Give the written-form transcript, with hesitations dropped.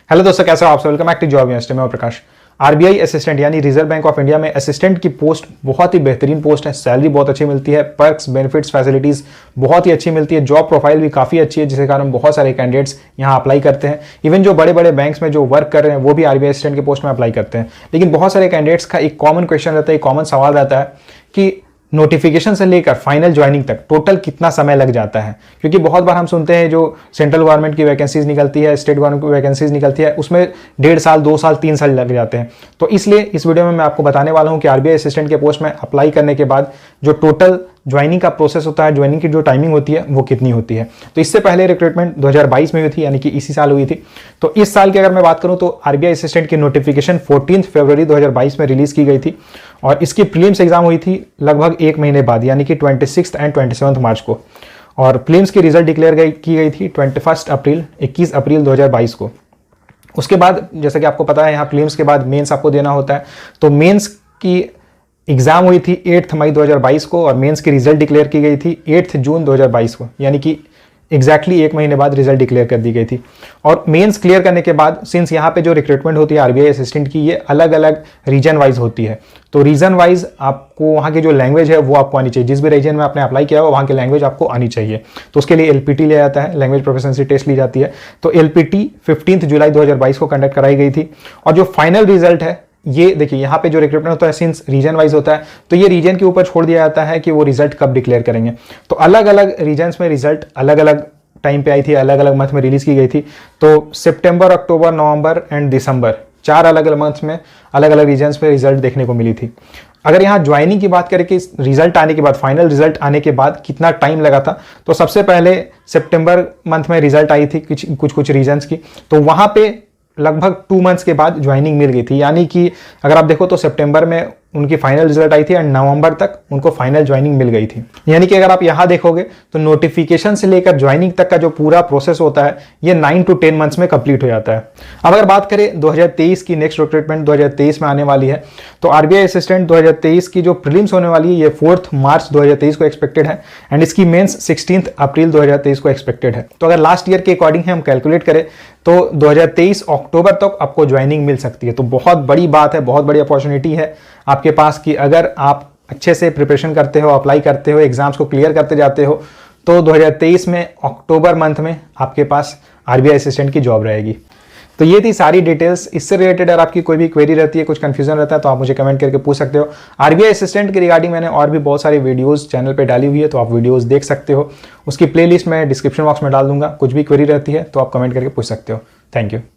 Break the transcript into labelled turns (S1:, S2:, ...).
S1: Hello दोस्तों, कैसे हो आप सब। Welcome back to job university में प्रकाश। आरबीआई असिस्टेंट यानी रिजर्व बैंक ऑफ इंडिया में असिस्टेंट की पोस्ट बहुत ही बेहतरीन पोस्ट है। सैलरी बहुत अच्छी मिलती है, पर्क्स बेनिफिट्स फैसिलिटीज बहुत ही अच्छी मिलती है, जॉब प्रोफाइल भी काफ़ी अच्छी है, जिसके कारण बहुत सारे कैंडिडेट्स यहाँ अप्लाई करते हैं। इवन जो बड़े बड़े बैंक्स में जो वर्क कर रहे हैं वो भी आरबीआई असिस्टेंट की पोस्ट में अप्लाई करते हैं। लेकिन बहुत सारे कैंडिडेट्स का एक कॉमन क्वेश्चन रहता है, एक कॉमन सवाल रहता है कि नोटिफिकेशन से लेकर फाइनल ज्वाइनिंग तक टोटल कितना समय लग जाता है। क्योंकि बहुत बार हम सुनते हैं जो सेंट्रल गवर्नमेंट की वैकेंसीज निकलती है, स्टेट गवर्नमेंट की वैकेंसीज निकलती है, उसमें 1.5 साल 2 साल 3 साल लग जाते हैं। तो इसलिए इस वीडियो में मैं आपको बताने वाला हूं कि आरबीआई असिस्टेंट के पोस्ट में अप्लाई करने के बाद जो टोटल ज्वाइनिंग का प्रोसेस होता है, ज्वाइनिंग की जो टाइमिंग होती है वो कितनी होती है। तो इससे पहले रिक्रूटमेंट 2022 में हुई थी, यानी कि इसी साल हुई थी। तो इस साल की अगर मैं बात करूं तो आरबीआई असिस्टेंट की नोटिफिकेशन 14 फरवरी 2022 में रिलीज की गई थी और इसकी प्रीलिम्स एग्जाम हुई थी लगभग 1 महीने बाद, यानी कि 26 एंड 27 मार्च को। और प्रीलिम्स की रिजल्ट डिक्लेयर की गई थी 21 अप्रैल 2022 को। उसके बाद जैसा कि आपको पता है, यहाँ प्रीलिम्स के बाद मेंस आपको देना होता है। तो मेंस की एग्जाम हुई थी 8 मई 2022 को और मेंस की रिजल्ट डिक्लेयर की गई थी 8 जून 2022 को, यानी कि एग्जैक्टली 1 महीने बाद रिजल्ट डिक्लेयर कर दी गई थी। और मेंस क्लियर करने के बाद सिंस यहाँ पे जो रिक्रूटमेंट होती है आरबीआई असिस्टेंट की, ये अलग अलग रीजन वाइज होती है। तो रीजन वाइज आपको वहाँ की जो लैंग्वेज है वो आपको आनी चाहिए। जिस भी रीजन में आपने अप्लाई किया हो वहाँ की लैंग्वेज आपको आनी चाहिए। तो उसके लिए एलपीटी लिया जाता है, लैंग्वेज प्रोफिशिएंसी टेस्ट ली जाती है। तो एलपीटी 15 जुलाई 2022 को कंडक्ट कराई गई थी। और जो फाइनल रिजल्ट है ये देखिए, यहाँ पे जो रिक्रूटमेंट होता है सिंस रीजन वाइज होता है, तो ये रीजन के ऊपर छोड़ दिया जाता है कि वो रिजल्ट कब डिक्लेयर करेंगे। तो अलग अलग रीजन्स में रिजल्ट अलग अलग टाइम पे आई थी, अलग अलग मंथ में रिलीज की गई थी। तो सितंबर, अक्टूबर, नवंबर एंड दिसंबर, 4 अलग अलग मंथ्स में अलग अलग रीजन्स में रिजल्ट देखने को मिली थी। अगर यहाँ ज्वाइनिंग की बात करें कि रिजल्ट आने के बाद, फाइनल रिजल्ट आने के बाद कितना टाइम लगा था, तो सबसे पहले सितंबर मंथ में रिजल्ट आई थी कुछ रीजन्स की। तो वहां पे लगभग 2 मंथ्स के बाद ज्वाइनिंग मिल गई थी। यानी कि अगर आप देखो तो सितंबर में उनकी फाइनल रिजल्ट आई थी और नवंबर तक उनको फाइनल ज्वाइनिंग मिल गई थी। यानी कि अगर आप यहां देखोगे तो नोटिफिकेशन से लेकर ज्वाइनिंग तक का जो पूरा प्रोसेस होता है ये 9 to 10 मंथ्स में कंप्लीट हो जाता है। अब अगर बात करें 2023 की, नेक्स्ट रिक्रूटमेंट 2023 में आने वाली है, तो आरबीआई असिस्टेंट 2023 की जो प्रीलिम्स होने वाली है ये 4 मार्च 2023 को एक्सपेक्टेड है एंड इसकी मेंस 16 अप्रैल 2023 को एक्सपेक्टेड है। तो अगर लास्ट ईयर के अकॉर्डिंग हम कैलकुलेट करें तो 2023 अक्टूबर तक आपको ज्वाइनिंग मिल सकती है। तो बहुत बड़ी बात है, बहुत बड़ी अपॉर्चुनिटी है आपके पास कि अगर आप अच्छे से प्रिपरेशन करते हो, अप्लाई करते हो, एग्जाम्स को क्लियर करते जाते हो, तो 2023 में अक्टूबर मंथ में आपके पास आरबीआई असिस्टेंट की जॉब रहेगी। तो ये थी सारी डिटेल्स। इससे रिलेटेड अगर आपकी कोई भी क्वेरी रहती है, कुछ कंफ्यूजन रहता है, तो आप मुझे कमेंट करके पूछ सकते हो। आरबीआई असिस्टेंट के रिगार्डिंग मैंने और भी बहुत सारी वीडियोस चैनल पे डाली हुई है, तो आप वीडियोस देख सकते हो। उसकी प्लेलिस्ट मैं डिस्क्रिप्शन बॉक्स में डाल दूंगा। कुछ भी क्वेरी रहती है तो आप कमेंट करके पूछ सकते हो। Thank you.